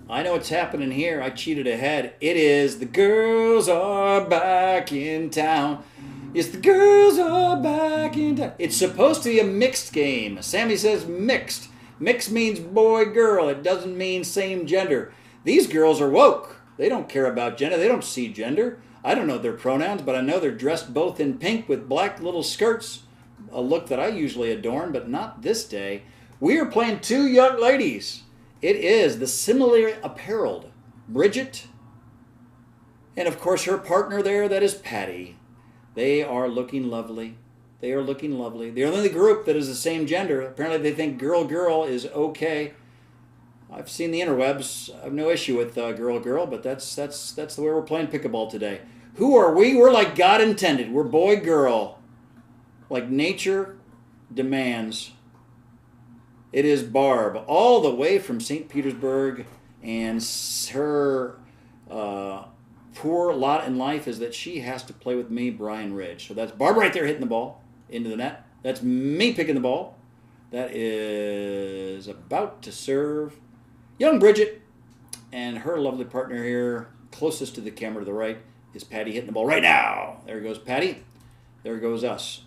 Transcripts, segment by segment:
I know what's happening here. I cheated ahead. It is the girls are back in town. Yes, the girls are back in town. It's supposed to be a mixed game. Sammy says mixed. Mixed means boy, girl. It doesn't mean same gender. These girls are woke. They don't care about gender. They don't see gender. I don't know their pronouns, but I know they're dressed both in pink with black little skirts. A look that I usually adorn, but not this day. We are playing two young ladies. It is the similarly appareled Bridget, and of course her partner there, that is Patty. They are looking lovely. They are looking lovely. They're the only group that is the same gender. Apparently they think girl girl is okay. I've seen the interwebs. I have no issue with girl girl, but that's the way we're playing pickleball today. Who are we? We're like God intended. We're boy girl, like nature demands. It is Barb, all the way from St. Petersburg, and her poor lot in life is that she has to play with me, Brian Ridge. So that's Barb right there hitting the ball into the net. That's me picking the ball. That is about to serve young Bridget, and her lovely partner here, closest to the camera to the right, is Patty hitting the ball right now. There goes Patty. There goes us.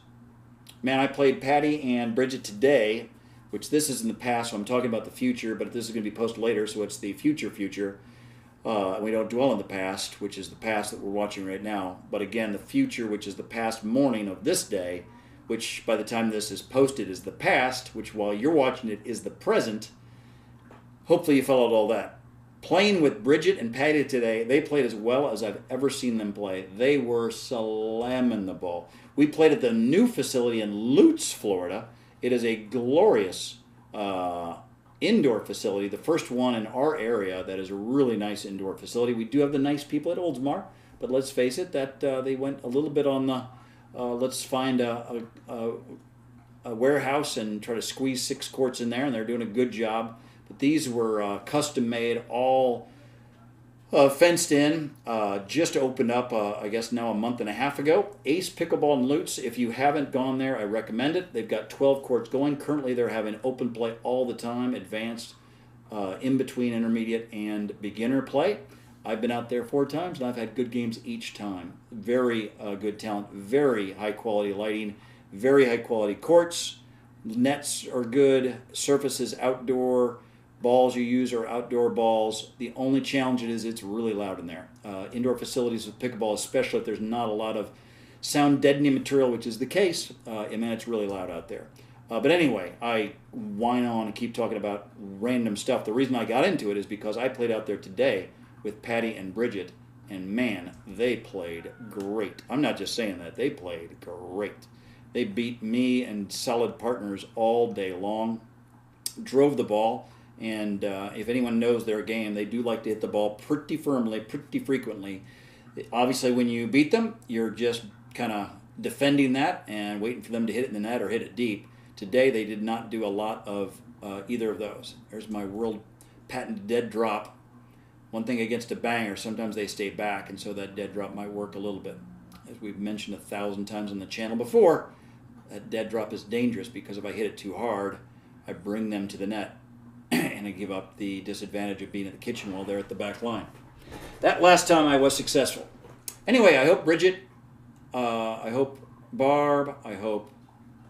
Man, I played Patty and Bridget today, which this is in the past, so I'm talking about the future, but this is going to be posted later, so it's the future. We don't dwell in the past, which is the past that we're watching right now. But again, the future, which is the past morning of this day, which by the time this is posted is the past, which while you're watching it is the present. Hopefully you followed all that. Playing with Bridget and Patty today, they played as well as I've ever seen them play. They were slamming the ball. We played at the new facility in Lutz, Florida. It is a glorious indoor facility, the first one in our area that is a really nice indoor facility. We do have the nice people at Oldsmar, but let's face it, that they went a little bit on the let's find a warehouse and try to squeeze 6 courts in there, and they're doing a good job. But these were custom made, all fenced in, just opened up, I guess now a month and a half ago. Ace Pickleball in Lutz. If you haven't gone there, I recommend it. They've got 12 courts going. Currently, they're having open play all the time, advanced, in between intermediate and beginner play. I've been out there 4 times, and I've had good games each time. Very good talent, very high quality lighting, very high quality courts. Nets are good, surfaces outdoor. Balls you use are outdoor balls. The only challenge is it's really loud in there. Indoor facilities with pickleball, especially if there's not a lot of sound deadening material, which is the case, and then it's really loud out there. But anyway, I whine on and keep talking about random stuff. The reason I got into it is because I played out there today with Patty and Bridget, and man, they played great. I'm not just saying that. They played great. They beat me and solid partners all day long, drove the ball. And if anyone knows their game, they do like to hit the ball pretty firmly, pretty frequently. Obviously, when you beat them, you're just kind of defending that and waiting for them to hit it in the net or hit it deep. Today, they did not do a lot of either of those. There's my world patent dead drop. One thing against a banger, sometimes they stay back, and so that dead drop might work a little bit. As we've mentioned 1,000 times on the channel before, that dead drop is dangerous because if I hit it too hard, I bring them to the net. And I give up the disadvantage of being at the kitchen while they're at the back line. That last time I was successful. Anyway, I hope Bridget, I hope Barb, I hope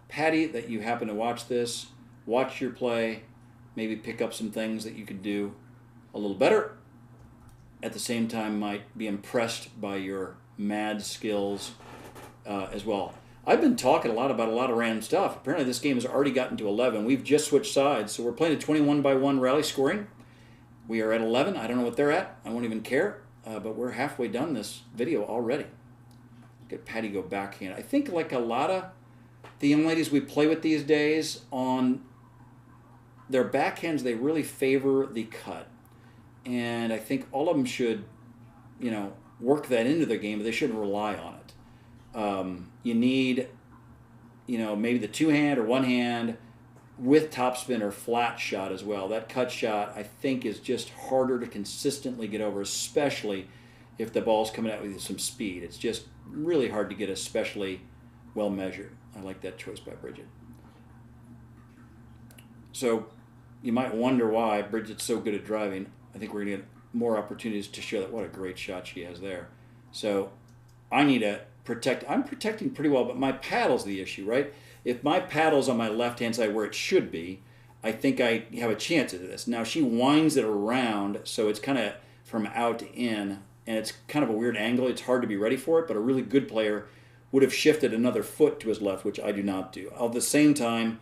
Patty that you happen to watch this, watch your play, maybe pick up some things that you could do a little better. At the same time, might be impressed by your mad skills as well. I've been talking a lot about a lot of random stuff. Apparently this game has already gotten to 11. We've just switched sides, so we're playing a 21-by-1 rally scoring. We are at 11. I don't know what they're at. I won't even care, but we're halfway done this video already. Get Patty go backhand. I think like a lot of the young ladies we play with these days, on their backhands, they really favor the cut. And I think all of them should, work that into their game, but they shouldn't rely on it. You need, maybe the 2-hand or 1-hand with topspin or flat shot as well. That cut shot, I think, is just harder to consistently get over, especially if the ball's coming out with some speed. It's just really hard to get especially well measured. I like that choice by Bridget. So you might wonder why Bridget's so good at driving. I think we're going to get more opportunities to show that what a great shot she has there. So I need to protect. I'm protecting pretty well, but my paddle's the issue, right? If my paddle's on my left-hand side where it should be, I think I have a chance at this. Now she winds it around, so it's kind of from out to in, and it's kind of a weird angle. It's hard to be ready for it, but a really good player would have shifted another foot to his left, which I do not do. At the same time,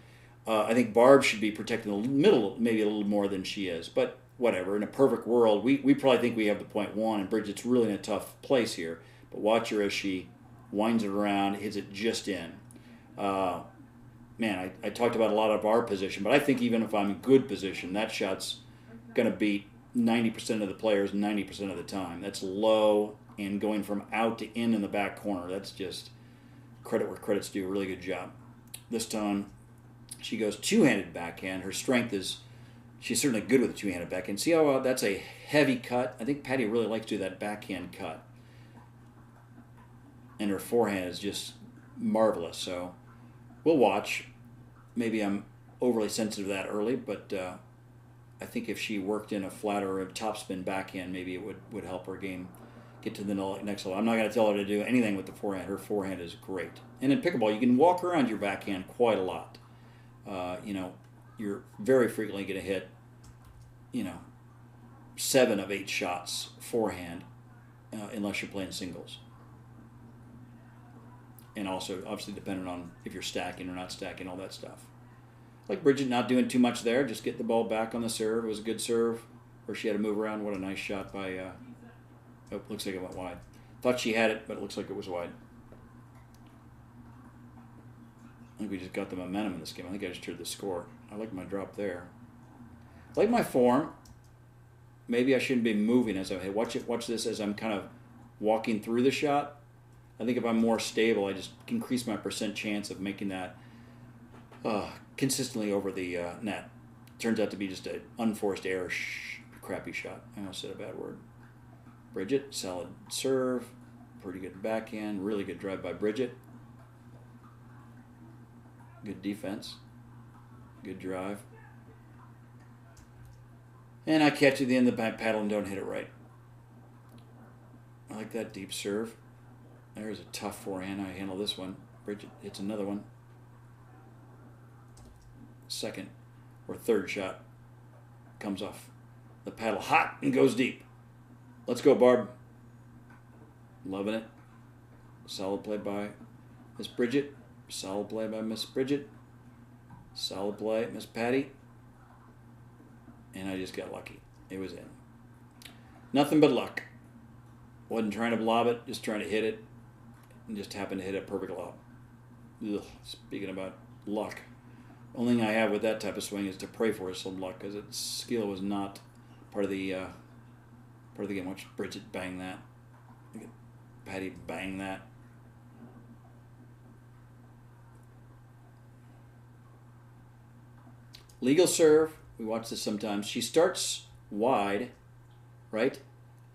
I think Barb should be protecting the middle maybe a little more than she is, but whatever. In a perfect world, we probably think we have the point one, and Bridget's really in a tough place here. But watch her as she winds it around, hits it just in. Man, I talked about a lot of our position, but I think even if I'm in good position, that shot's going to beat 90% of the players 90% of the time. That's low and going from out to in the back corner. That's just credit where credit's due. Really good job. This time, she goes two-handed backhand. Her strength is, she's certainly good with a two-handed backhand. See how that's a heavy cut? I think Patty really likes to do that backhand cut. And her forehand is just marvelous. So we'll watch. Maybe I'm overly sensitive to that early, but I think if she worked in a flatter or a topspin backhand, maybe it would help her game get to the next level. I'm not going to tell her to do anything with the forehand. Her forehand is great. And in pickleball, you can walk around your backhand quite a lot. You're very frequently going to hit, 7 of 8 shots forehand, unless you're playing singles. And also, obviously, depending on if you're stacking or not stacking, all that stuff. Like Bridget not doing too much there, just get the ball back on the serve. It was a good serve, or she had to move around. What a nice shot by, looks like it went wide. Thought she had it, but it looks like it was wide. I think we just got the momentum in this game. I think I just heard the score. I like my drop there. I like my form. Maybe I shouldn't be moving as I hey, watch this as I'm kind of walking through the shot. I think if I'm more stable, I just increase my percent chance of making that consistently over the net. Turns out to be just an unforced error, crappy shot. I almost said a bad word. Bridget, solid serve, pretty good backhand, really good drive by Bridget. Good defense, good drive. And I catch at the end of the back paddle and don't hit it right. I like that deep serve. There's a tough forehand. I handle this one. Bridget hits another one. Second or third shot comes off the paddle hot and goes deep. Let's go, Barb. Loving it. Solid play by Miss Bridget. Solid play by Miss Bridget. Solid play, Miss Patty. And I just got lucky. It was in. Nothing but luck. Wasn't trying to lob it, just trying to hit it. And just happened to hit a perfect lob. Ugh, speaking about luck. Only thing I have with that type of swing is to pray for some luck, because its skill was not part of the game. Watch Bridget bang that. Look at Patty bang that. Legal serve. We watch this sometimes. She starts wide, right?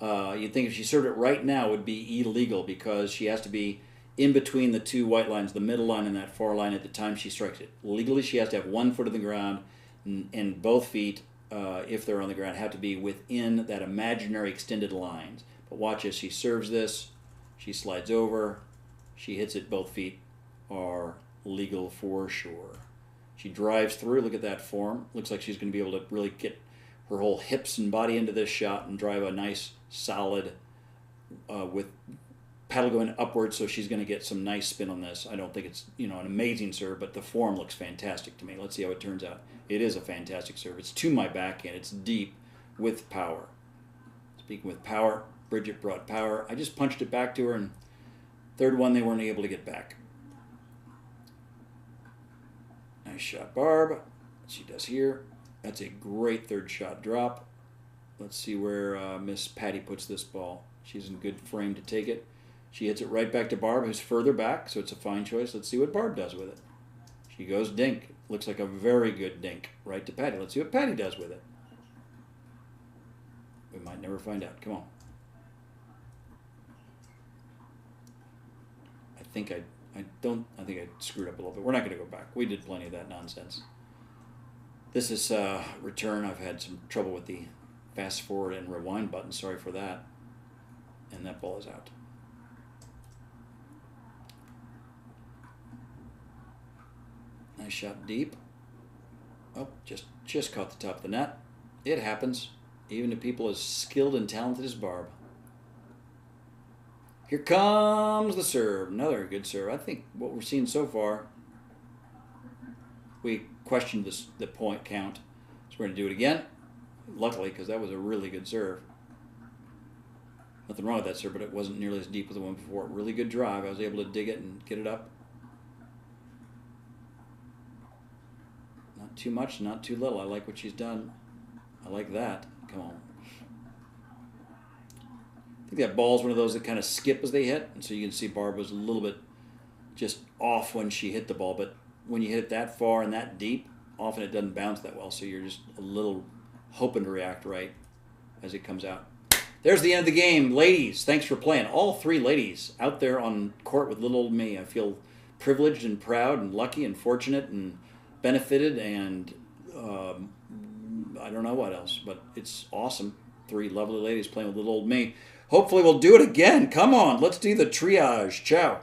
You'd think if she served it right now, it would be illegal, because she has to be in between the two white lines, the middle line and that far line at the time she strikes it. Legally, she has to have 1 foot on the ground, and both feet, if they're on the ground, have to be within that imaginary extended lines. But watch as she serves this. She slides over. She hits it. Both feet are legal for sure. She drives through. Look at that form. Looks like she's going to be able to really get her whole hips and body into this shot and drive a nice, solid, with paddle going upwards, so she's going to get some nice spin on this. I don't think it's an amazing serve, but the form looks fantastic to me. Let's see how it turns out. It is a fantastic serve. It's to my backhand. It's deep with power. Speaking with power, Bridget brought power. I just punched it back to her, and third one they weren't able to get back. Nice shot, Barb. She does here. That's a great third shot drop. Let's see where Miss Patty puts this ball. She's in good frame to take it. She hits it right back to Barb, who's further back, so it's a fine choice. Let's see what Barb does with it. She goes dink. Looks like a very good dink right to Patty. Let's see what Patty does with it. We might never find out. Come on. I think I screwed up a little bit. We're not going to go back. We did plenty of that nonsense. This is return. I've had some trouble with the fast forward and rewind button. Sorry for that. And that ball is out. Nice shot deep. Oh, just caught the top of the net. It happens, even to people as skilled and talented as Barb. Here comes the serve. Another good serve. I think what we're seeing so far, we questioned the point count, so we're going to do it again. Luckily, because that was a really good serve. Nothing wrong with that serve, but it wasn't nearly as deep as the one before. Really good drive. I was able to dig it and get it up. Not too much, not too little. I like what she's done. I like that. Come on. I think that ball's one of those that kind of skip as they hit, and so you can see Barb was a little bit just off when she hit the ball, but when you hit it that far and that deep, often it doesn't bounce that well, so you're just a little hoping to react right as it comes out. There's the end of the game. Ladies, thanks for playing. All three ladies out there on court with little old me. I feel privileged and proud and lucky and fortunate and benefited, and I don't know what else, but it's awesome. Three lovely ladies playing with little old me. Hopefully we'll do it again. Come on, let's do the triage. Ciao.